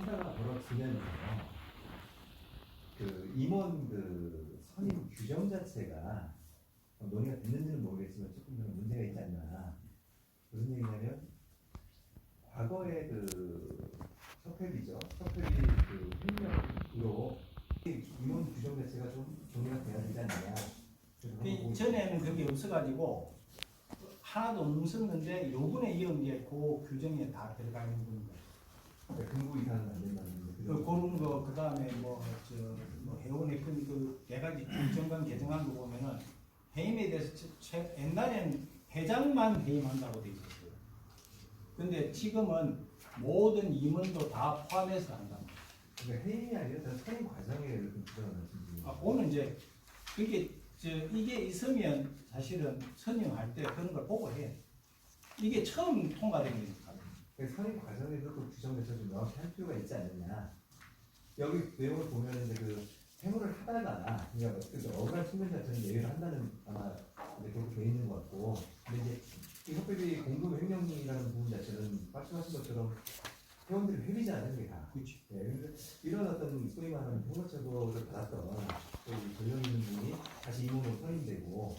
행사가 벌어지면서 그 임원 그 선임 규정 자체가 논의가 됐는지는 모르겠지만 조금 문제가 있지 않나. 무슨 얘기냐면 과거에 그 서패비죠. 서패비 그 횡령으로 임원 규정 자체가 좀 정리가 돼야 되지 않느냐. 전에는 그게 없어가지고 하나도 없었는데 요번에 이은 게 그 규정에 다 들어가 있는 겁니다. 근무 이상은 안 된다는 그런 거 그다음에 뭐 회원의 그 네 가지 규정관 개정한 거 보면은 해임에 대해서 옛날에는 회장만 해임한다고 돼 있었어요. 근데 지금은 모든 임원도 다 포함해서 한다. 그러니까 해임이 아니라 선임 과정에 들어가는 거지. 그거는 이제 이게 있으면 사실은 선임할 때 그런 걸 보고 해. 이게 처음 통과된 거니까. 선임 과정에도 그 규정 자체가 좀 명확히 할 필요가 있지 않느냐. 여기 내용을 보면 이제 그 세무를 하다가 그러니까 억울한 측면 자체는 예외를 한다는 아마 그렇게 돼 있는 것 같고, 근데 이제 이 협회비 공금 횡령이라는 부분 자체는 말씀하신 것처럼 회원들이 회비잖아요, 이게 다. 그렇지. 네, 이런 어떤 소위 말하는 통과처벌을 받았던 또 전력 있는 분이 다시 임원으로 선임되고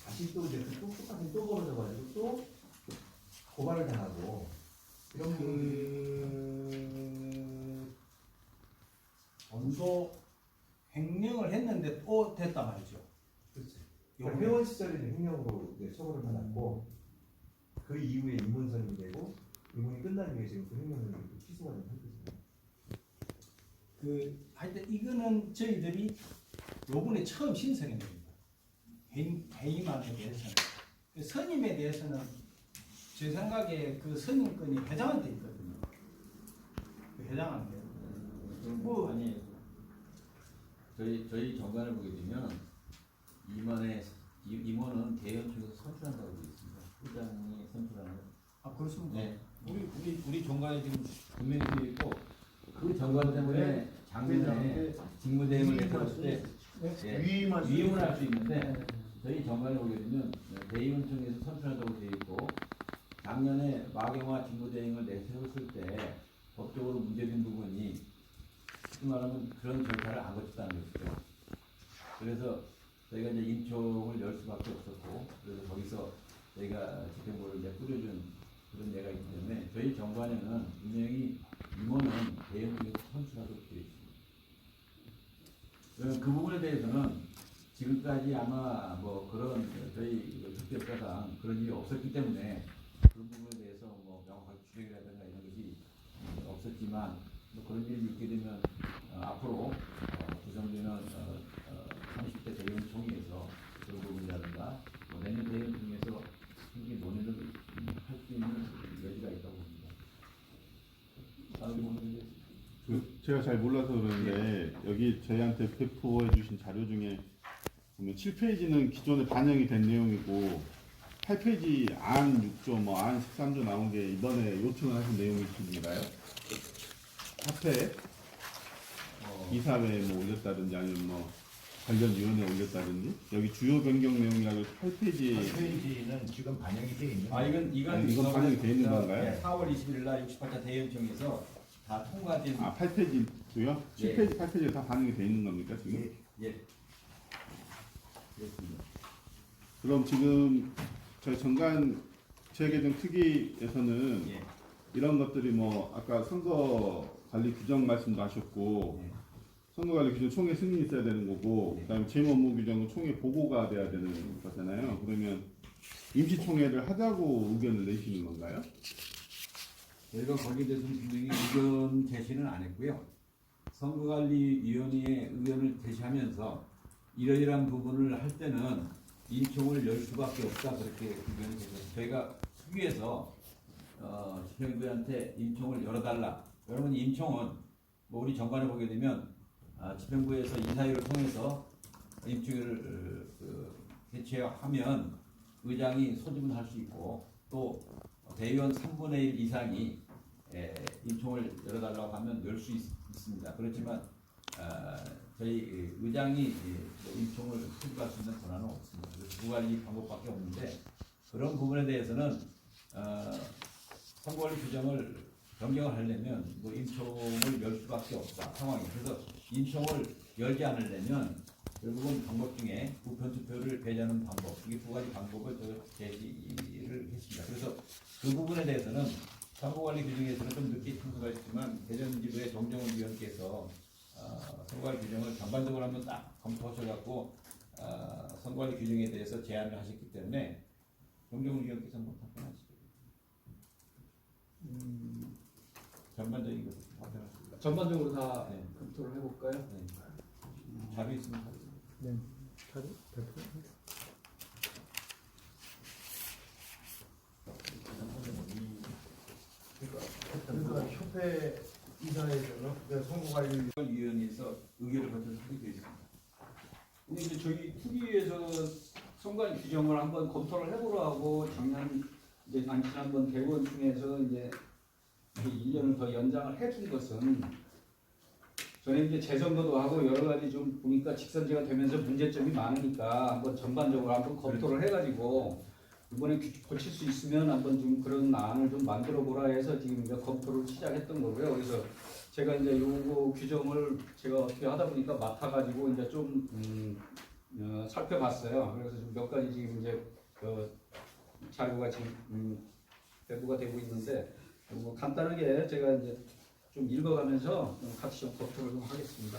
다시 또 이제 그 똑같은 또 벌어져가지고 또 고발을 당하고 이런 원소 횡령을 했는데 또 됐단 말이죠. 그렇지. 그러니까 회원 시절에는 횡령으로 처벌을 받았고 그 이후에 임원 선임이 되고 임원이 끝난 이후에 지금 그 횡령을 취소가 된 상태죠. 하여튼 이거는 저희들이 요번에 처음 신설한 겁니다. 해임안에 대해서는. 선임에 대해서는 제 생각에 그 선임권이 회장한테 있거든요. 그 회장한테. 뭐 아니 저희 정관을 보게 되면 임원은 대의원 중에서 선출한다고 되어 있습니다. 회장이 선출하는. 아 그렇습니까? 네. 우리 정관에 지금 분명히 되어 있고 그 정관 때문에 작년에 직무대행을 내세웠을 때 위임을 할 수 있는데 저희 정관에 보게 되면 대의원 중에서 선출한다고 되어 있고 작년에 마경화 직무대행을 내세웠을 때 법적으로 문제된 부분이 쉽게 말하면 그런 절차를 안 거쳤다는 것이죠. 그래서 저희가 이제 임총을 열 수밖에 없었고, 그래서 거기서 저희가 집행부를 이제 꾸려준 그런 예가 있기 때문에 저희 정관에는 분명히 임원은 대의원 중에서 선출하도록 되어 있습니다. 그 부분에 대해서는 지금까지 아마 뭐 그런 저희 특별사상 그런 일이 없었기 때문에 그런 부분에 대해서 뭐 명확하게 규정이라든가 이런 것이 없었지만 뭐 그런 일이 있게 되면 앞으로 구성되는 30대 대의원 총회에서 그런 부분이라든가 뭐 내년 대의원 중에서 함께 논의를 할 수 있는 여지가 있다고 봅니다. 제가 잘 몰라서 그러는데 여기 저희한테 배포해 주신 자료 중에 보면 7페이지는 기존에 반영이 된 내용이고 8페이지 안 6조, 안 13조 나온 게 이번에 요청을 하신 내용이 있으신가요? 화폐 이사회에 올렸다든지 아니면 관련 위원회에 올렸다든지 여기 주요 변경 내용이라고 8페이지 8페이지는 지금 반영이 되어 있는 이건 반영이 되어 있는 건가요? 4월 20일 날 68차 대의원총에서 다 통과된 8페이지도요? 7페이지, 8페이지가 다 반영이 되어 있는 겁니까 지금? 예. 그렇습니다. 그럼 지금 저희 정관 재개정 특위에서는 예. 이런 것들이 아까 선거관리 규정 말씀도 하셨고 예. 선거관리 규정 총회 승인이 있어야 되는 거고 예. 그다음에 재무업무 규정은 총회 보고가 돼야 되는 거잖아요. 그러면 임시총회를 하자고 의견을 내시는 건가요? 저희가 거기에 대해서는 분명히 의견 제시는 안 했고요. 선거관리위원회에 의견을 제시하면서 이러이러한 부분을 할 때는 임총을 열 수밖에 없다 그렇게 의견을 제시했습니다. 저희가 특위에서 집행부한테 임총을 열어달라. 여러분 임총은 우리 정관에 보게 되면 집행부에서 이사회를 통해서 임총회를 개최하면 의장이 소집은 할 수 있고 또 대의원 3분의 1 이상이 임총을 열어달라고 하면 열 수 있습니다. 그렇지만 저희 의장이 임총을 소집할 수 있는 권한은 없습니다. 그래서 두 가지 방법밖에 없는데 그런 부분에 대해서는 선거관리 규정을 변경을 하려면 뭐 임총을 열 수밖에 없다 상황이. 그래서 임총을 열지 않으려면 결국은 방법 중에 우편 투표를 배제하는 방법, 이게 두 가지 방법을 제시를 했습니다. 그래서 그 부분에 대해서는 선거관리 규정에서는 좀 늦게 참석가 있지만 대전지부의 정정훈 위원께서 선거관리 규정을 전반적으로 한번 딱 검토하셔갖고 선거관리 규정에 대해서 제안을 하셨기 때문에 정정훈 위원께서 한번 답변하시죠. 전반적인 것을 답변하십니다. 전반적으로 다 네. 검토를 해볼까요? 네. 자료 있으면 하세요. 네, 자료 발표. 그러니까 협회 이사회에서는 선거관리 위원회에서 의결을 거쳐서 하게 되어 있습니다. 근데 이제 저희 투기에서 선관 규정을 한번 검토를 해보라고 작년 이제 지난번 대원 중에서 이제 1년을 더 연장을 해준 것은 전에 이제 재선거도 하고 여러 가지 좀 보니까 직선제가 되면서 문제점이 많으니까 한번 전반적으로 한번 검토를 해가지고 이번에 고칠 수 있으면 한번 좀 그런 안을 좀 만들어 보라 해서 지금 이제 검토를 시작했던 거고요. 그래서 제가 이제 요거 규정을 제가 어떻게 하다 보니까 맡아가지고 이제 좀 살펴봤어요. 그래서 좀 몇 가지 지금 이제 자료가 지금 배부가 되고 있는데 뭐 간단하게 제가 이제 좀 읽어가면서 좀 같이 좀 검토를 좀 하겠습니다.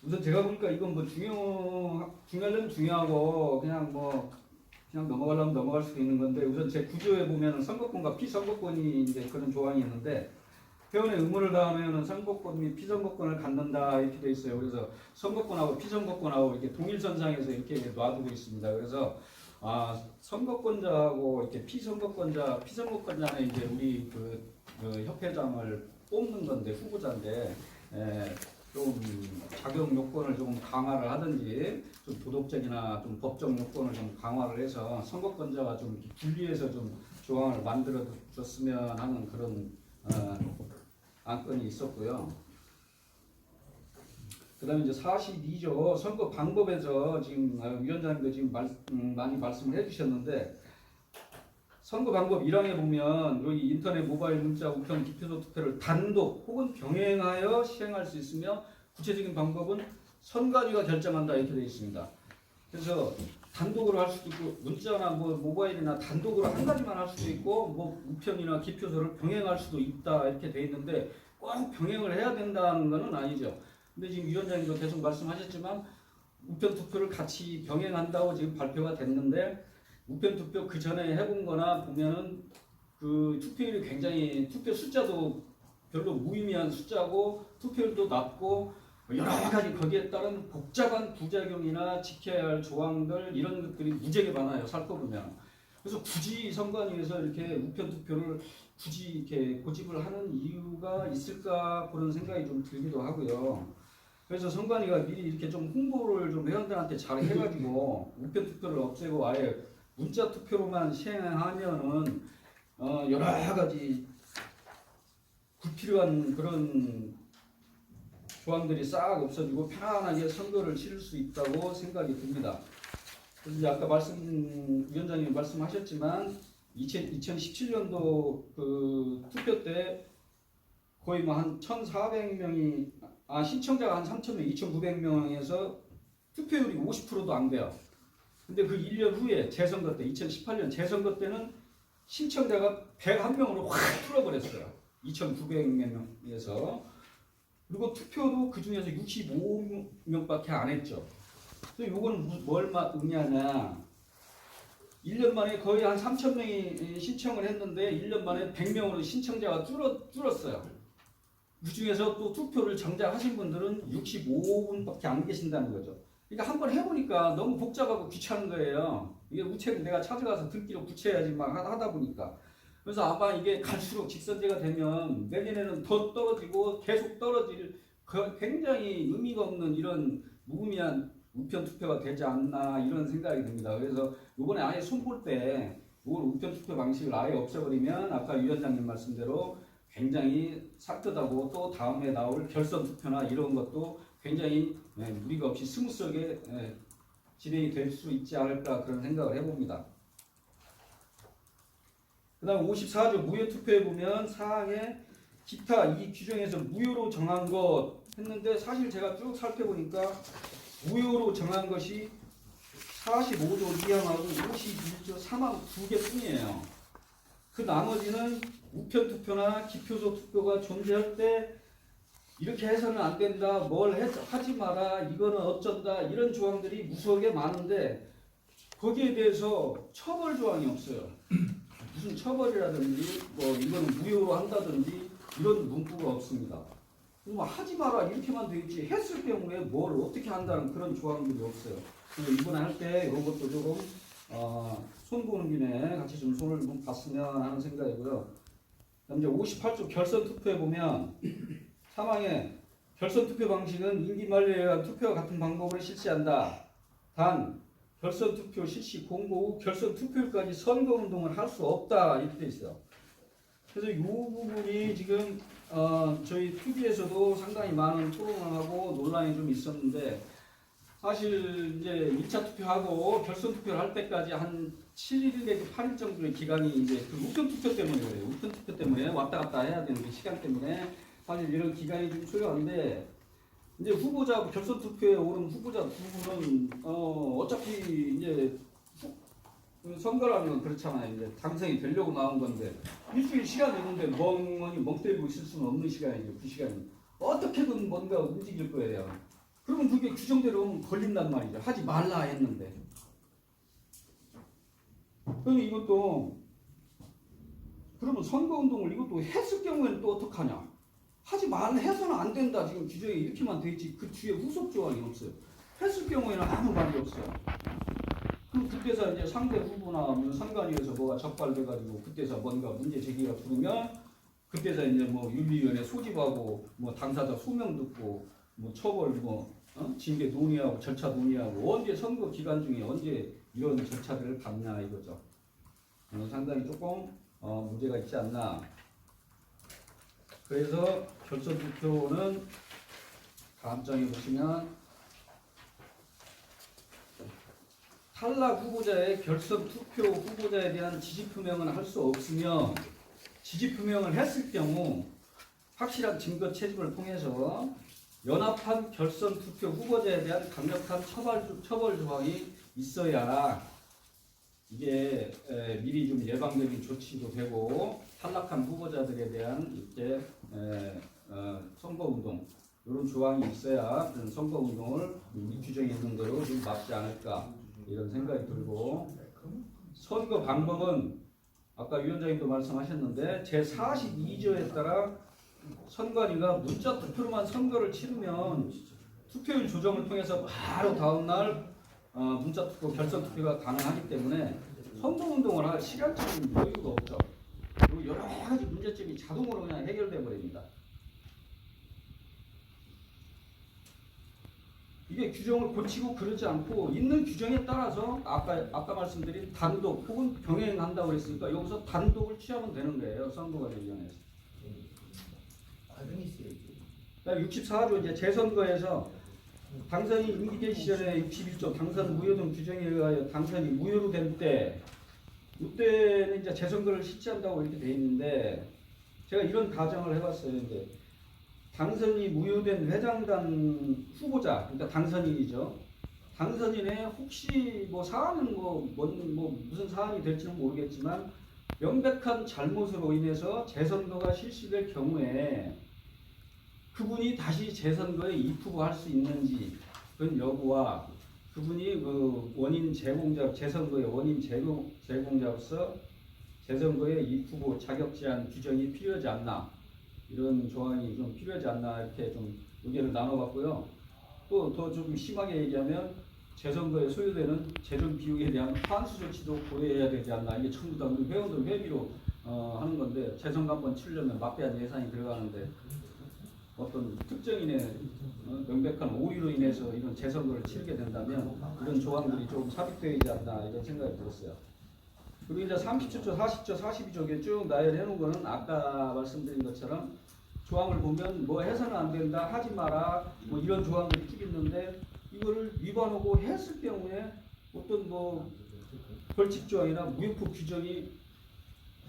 우선 제가 보니까 이건 뭐 중요하려면 중요하고 그냥 넘어가려면 넘어갈 수도 있는 건데 우선 제 구조에 보면 선거권과 피선거권이 이제 그런 조항이 있는데 회원의 의무를 다하면 선거권 및 피선거권을 갖는다 이렇게 돼 있어요. 그래서 선거권하고 피선거권하고 이렇게 동일선상에서 이렇게 놔두고 있습니다. 그래서 선거권자하고 이렇게 피선거권자는 이제 우리 그 협회장을 뽑는 건데 후보자인데 좀 자격 요건을 좀 강화를 하든지 좀 도덕적이나 좀 법적 요건을 좀 강화를 해서 선거권자와 좀 분리해서 좀 조항을 만들어 줬으면 하는 그런 안건이 있었고요. 그다음에 이제 42조 선거 방법에서 지금 위원장님도 지금 많이 말씀을 해주셨는데 선거 방법 1항에 보면 여기 인터넷, 모바일, 문자, 우편, 기표소 투표를 단독 혹은 병행하여 시행할 수 있으며 구체적인 방법은 선관위가 결정한다 이렇게 되어 있습니다. 그래서 단독으로 할 수도 있고 문자나 뭐 모바일이나 단독으로 한 가지만 할 수도 있고 뭐 우편이나 기표소를 병행할 수도 있다 이렇게 되어 있는데 꼭 병행을 해야 된다는 것은 아니죠. 근데 지금 위원장님도 계속 말씀하셨지만 우편 투표를 같이 병행한다고 지금 발표가 됐는데 우편 투표 그 전에 해본 거나 보면은 그 투표율이 굉장히 투표 숫자도 별로 무의미한 숫자고 투표율도 낮고 여러 가지 거기에 따른 복잡한 부작용이나 지켜야 할 조항들 이런 것들이 무지하게 많아요. 살펴보면. 그래서 굳이 선관위에서 이렇게 우편 투표를 굳이 이렇게 고집을 하는 이유가 있을까 그런 생각이 좀 들기도 하고요. 그래서 선관위가 미리 이렇게 좀 홍보를 좀 회원들한테 잘 해가지고 우편 투표를 없애고 아예 문자 투표로만 시행하면은 여러 가지 불필요한 그런 조항들이 싹 없어지고 편안하게 선거를 치를 수 있다고 생각이 듭니다. 그래서 이제 아까 위원장님이 말씀하셨지만 2017년도 그 투표 때 거의 뭐 한 1,400명이 신청자가 한 3,000명, 2,900명에서 투표율이 50%도 안 돼요. 근데 그 1년 후에 재선거 때 2018년 재선거 때는 신청자가 101명으로 확 줄어버렸어요. 2,900명에서. 그리고 투표도 그 중에서 65명밖에 안 했죠. 그래서 이건 뭘 의미하냐. 1년 만에 거의 한 3,000명이 신청을 했는데 1년 만에 100명으로 신청자가 줄었어요. 그 중에서 또 투표를 정작 하신 분들은 65분밖에 안 계신다는 거죠. 그러니까 한번 해보니까 너무 복잡하고 귀찮은 거예요. 이게 우체국 내가 찾아가서 등기로 붙여야지 막 하다 보니까. 그래서 아마 이게 갈수록 직선제가 되면 내년에는 더 떨어지고 계속 떨어질 굉장히 의미가 없는 이런 무의미한 우편 투표가 되지 않나 이런 생각이 듭니다. 그래서 이번에 아예 손볼 때 이걸 우편 투표 방식을 아예 없애버리면 아까 위원장님 말씀대로 굉장히 삭듯하고 또 다음에 나올 결선 투표나 이런 것도 굉장히 무리가 없이 스무스하게 진행이 될 수 있지 않을까 그런 생각을 해봅니다. 그 다음 54조 무효투표에 보면 사항에 기타 이 규정에서 무효로 정한 것 했는데 사실 제가 쭉 살펴보니까 무효로 정한 것이 45조 2항하고 51조 3항 2개뿐이에요. 그 나머지는 우편투표나 기표소 투표가 존재할 때 이렇게 해서는 안 된다, 뭘 하지 마라, 이거는 어쩐다 이런 조항들이 무수하게 많은데 거기에 대해서 처벌 조항이 없어요. 무슨 처벌이라든지 뭐 이거는 무효로 한다든지 이런 문구가 없습니다. 뭐 하지 마라 이렇게만 돼 있지 했을 경우에 뭘 어떻게 한다는 그런 조항들이 없어요. 그래서 이번에 할 때 이런 것도 조금 손 보는 김에 같이 좀 손을 좀 봤으면 하는 생각이고요. 그다음 이제 58조 결선 투표에 보면 사망에 결선 투표 방식은 임기 만료에 의한 투표와 같은 방법으로 실시한다. 단 결선 투표 실시 공고 후 결선 투표일까지 선거 운동을 할 수 없다 이렇게 돼 있어요. 그래서 이 부분이 지금 저희 TV에서도 상당히 많은 토론을 하고 논란이 좀 있었는데 사실 이제 1차 투표하고 결선 투표를 할 때까지 한 7일 내지 8일 정도의 기간이 이제 그 우편 투표 때문에 그래요. 우편 투표 때문에 왔다 갔다 해야 되는 그 시간 때문에 사실 이런 기간이 좀 소요한데 이제 후보자 결선 투표에 오른 후보자 두 분은 어차피 이제 선거라는 건 그렇잖아요. 이제 당선이 되려고 나온 건데 일주일 시간이 있는데 멍하니 멍 때리고 있을 수는 없는 시간이죠. 그 시간이 어떻게든 뭔가 움직일 거예요. 그러면 그게 규정대로 걸린단 말이죠. 하지 말라 했는데. 그럼 이것도 그러면 선거운동을 이것도 했을 경우에는 또 어떡하냐? 하지 말라 해서는 안 된다. 지금 규정에 이렇게만 돼 있지 그 뒤에 후속 조항이 없어요. 했을 경우에는 아무 말이 없어요. 그럼 그때서 이제 상대 후보나 뭐 선관위에서 뭐가 적발돼가지고 그때서 뭔가 문제 제기가 들으면 그때서 이제 뭐 윤리위원회 소집하고 뭐 당사자 소명 듣고 뭐 처벌 징계 논의하고 절차 논의하고 언제 선거 기간 중에 언제 이런 절차들을 밟냐 이거죠. 상당히 조금 문제가 있지 않나. 그래서 결선 투표는 다음 장에 보시면 탈락 후보자의 결선 투표 후보자에 대한 지지 표명은 할 수 없으며 지지 표명을 했을 경우 확실한 증거 채집을 통해서 연합한 결선 투표 후보자에 대한 강력한 처벌 조항이 있어야 이게 미리 좀 예방적인 조치도 되고 탈락한 후보자들에 대한 이제 선거운동 이런 조항이 있어야 선거운동을 이 규정에 있는 대로 좀 맞지 않을까 이런 생각이 들고 선거 방법은 아까 위원장님도 말씀하셨는데 제42조에 따라 선관위가 문자 투표로만 선거를 치르면 투표율 조정을 통해서 바로 다음날 문자 투표, 결선 투표가 가능하기 때문에 선거운동을 할 시간적인 여유가 없죠. 그리고 여러 가지 문제점이 자동으로 그냥 해결돼 버립니다. 이게 규정을 고치고 그러지 않고 있는 규정에 따라서 아까 말씀드린 단독 혹은 병행한다고 그랬으니까 여기서 단독을 취하면 되는 거예요. 선거관리위원회에서. 64조 이제 재선거에서 당선이 임기제 시절에 61조 당선 무효 등 규정에 의하여 당선이 무효로 될 때 이때는 이제 재선거를 실시한다고 이렇게 돼 있는데 제가 이런 가정을 해봤어요. 이제 당선이 무효된 회장단 후보자, 그러니까 당선인이죠. 당선인의 혹시 뭐 사안은 무슨 사안이 될지는 모르겠지만 명백한 잘못으로 인해서 재선거가 실시될 경우에 그분이 다시 재선거에 입후보할 수 있는지 그런 여부와 그분이 그 원인 제공자 재선거의 원인 제공자로서 재선거에 입후보 자격 제한 규정이 필요하지 않나 이런 조항이 좀 필요하지 않나 이렇게 좀 의견을 나눠봤고요. 또 더 좀 심하게 얘기하면 재선거에 소요되는 재정 비용에 대한 환수 조치도 고려해야 되지 않나. 이게 전부 다 우리 회원들 회비로 하는 건데 재선거한번 치려면 막대한 예산이 들어가는데 어떤 특정인의 명백한 오류로 인해서 이런 재선거를 치르게 된다면 이런 조항들이 좀 삽입되지 않나 이런 생각이 들었어요. 그리고 이제 30조, 40조, 42조에 쭉 나열해 놓은 거는 아까 말씀드린 것처럼 조항을 보면 뭐 해서는 안 된다, 하지 마라, 뭐 이런 조항들이 쭉 있는데 이거를 위반하고 했을 경우에 어떤 뭐 벌칙 조항이나 무효법 규정이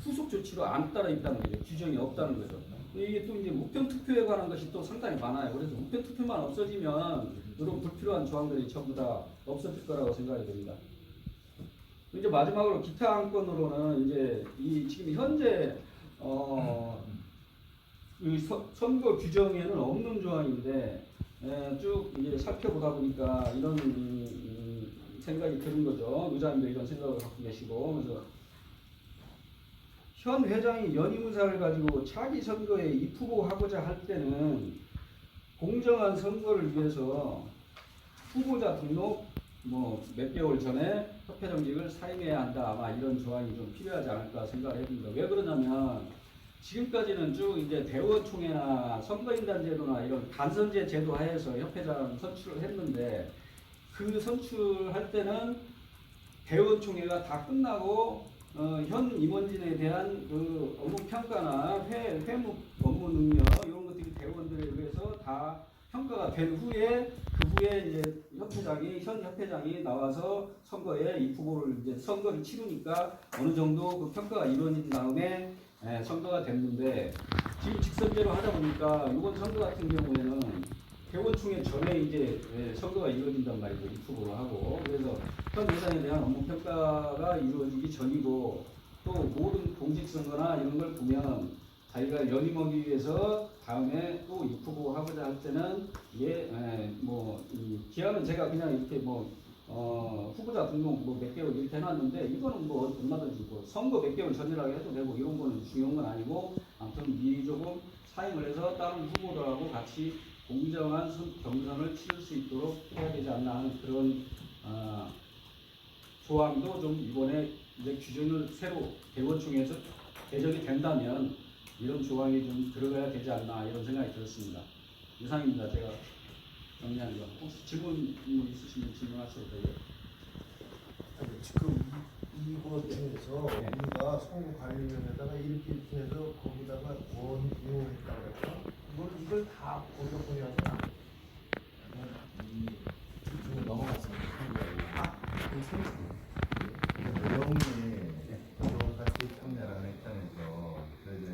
후속 조치로 안 따라 있다는 거죠. 규정이 없다는 거죠. 이게 또 이제 우편 투표에 관한 것이 또 상당히 많아요. 그래서 우편 투표만 없어지면 이런 불필요한 조항들이 전부 다 없어질 거라고 생각이 됩니다. 이제 마지막으로 기타 안건으로는 이제 이 지금 현재 이 선거 규정에는 없는 조항인데 쭉 이제 살펴보다 보니까 이런 생각이 드는 거죠. 의장님도 이런 생각을 갖고 계시고, 그래서 현 회장이 연임 의사를 가지고 차기 선거에 입후보하고자 할 때는 공정한 선거를 위해서 후보자 등록 뭐 몇 개월 전에 협회 정직을 사임해야 한다. 아마 이런 조항이 좀 필요하지 않을까 생각을 해봅니다. 왜 그러냐면 지금까지는 쭉 이제 대의원총회나 선거인단 제도나 이런 간선제 제도 하에서 협회장 선출을 했는데, 그 선출할 때는 대의원총회가 다 끝나고 현 임원진에 대한 그 업무 평가나 회무 업무 능력 이런 것들이 대의원들에 의해서 다 평가가 된 후에 그 후에 이제 현 협회장이 나와서 선거에 입후보를 이제 선거를 치르니까 어느 정도 그 평가가 이루어진 다음에 선거가 됐는데, 지금 직선제로 하다 보니까 이번 선거 같은 경우에는 대원총회 전에 이제 선거가 이루어진단 말이죠. 입후보를 하고. 그래서 현 회장에 대한 업무 평가가 이루어지기 전이고, 또 모든 공직선거나 이런 걸 보면 자기가 연임하기 위해서 다음에 또 입후보 하고자 할 때는 이게 이 기한은 제가 그냥 이렇게 후보자 등록 몇 개월 이렇게 해놨는데, 이거는 뭐 얼마든지 선거 몇 개월 전이라고 해도 되고 이런 거는 중요한 건 아니고, 아무튼 미리 조금 사임을 해서 다른 후보들하고 같이 공정한 경선을 치를 수 있도록 해야 되지 않나 하는 그런 조항도 좀 이번에 이제 규정을 새로 대원총회에서 개정이 된다면 이런 조항이 좀 들어가야 되지 않나 이런 생각이 들었습니다. 이상입니다. 제가 정리한 거. 혹시 질문 있으시면 질문하셔도 돼요. 아니, 지금 이것에서 우리가 선거관리위원회에다가 이렇게 해서 거기다가 권유했다고 할까? 이걸 다 보도권이라서 지금 넘어갔습니다. 내용이 같이 참여하는 입장에서 저희들이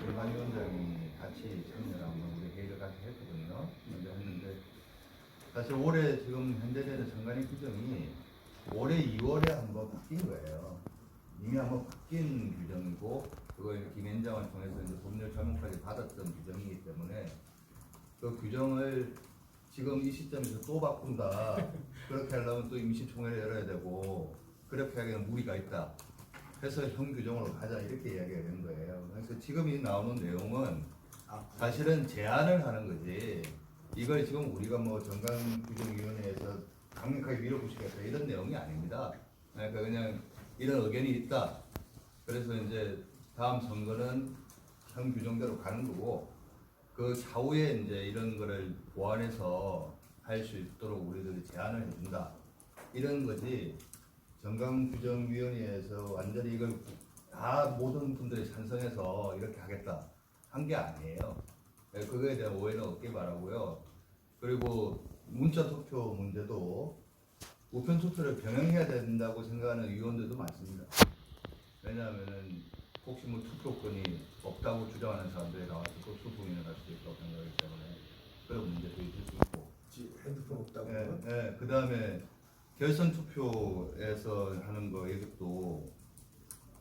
일반위원장이 같이 참여하면 우리 회의를 같이 했거든요. 먼저 했는데 사실 올해 지금 현재 되는 선관위 규정이 올해 2월에 한번 바뀐 거예요. 이미 한번 바뀐 규정이고, 그걸 김현장을 통해서 이제 법률 전문까지 받았던 규정이기 때문에 그 규정을 지금 이 시점에서 또 바꾼다. 그렇게 하려면 또 임시총회를 열어야 되고, 그렇게 하기에는 무리가 있다. 그래서 현 규정으로 가자 이렇게 이야기가 된 거예요. 그래서 지금 이 나오는 내용은 사실은 제안을 하는 거지, 이걸 지금 우리가 정강규정위원회에서 강력하게 밀어붙이겠다 이런 내용이 아닙니다. 그러니까 그냥 이런 의견이 있다. 그래서 이제 다음 선거는 현 규정대로 가는 거고, 그 차후에 이제 이런 거를 보완해서 할 수 있도록 우리들이 제안을 해준다. 이런 거지, 정강규정위원회에서 완전히 이걸 다 모든 분들이 찬성해서 이렇게 하겠다 한 게 아니에요. 그거에 대한 오해는 없게 바라고요. 그리고 문자 투표 문제도 우편 투표를 병행해야 된다고 생각하는 의원들도 많습니다. 왜냐하면은 혹시 투표권이 없다고 주장하는 사람들이 나와서 또 투표민을 할 수도 있다고 생각하기 때문에 그런 문제도 있을 수 있고. 핸드폰 없다고. 그 다음에 결선 투표에서 하는 거 이것도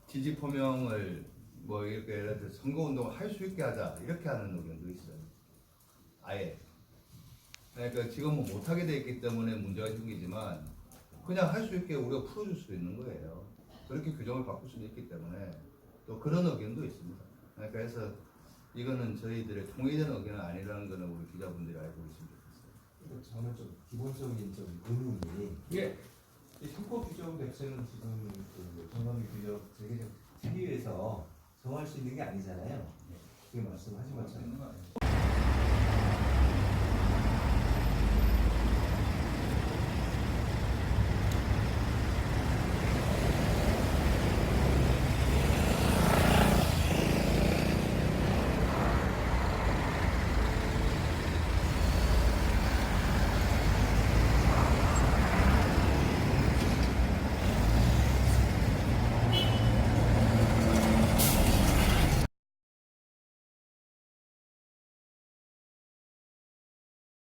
지지 표명을 이렇게 예를 들어 선거 운동을 할 수 있게 하자 이렇게 하는 의견도 있어요. 아예. 그러니까 지금은 못하게 돼 있기 때문에 문제가 생기지만 그냥 할 수 있게 우리가 풀어줄 수도 있는 거예요. 그렇게 규정을 바꿀 수도 있기 때문에 또 그런 의견도 있습니다. 그래서 이거는 저희들의 통일된 의견은 아니라는 거는 우리 기자분들이 알고 있으면 좋겠어요. 저는 좀 기본적인 좀 의문이, 이 선거 규정 자체는 지금 그 정강규 규정 세계에서 정할 수 있는 게 아니잖아요. 지금 말씀하신 것처럼.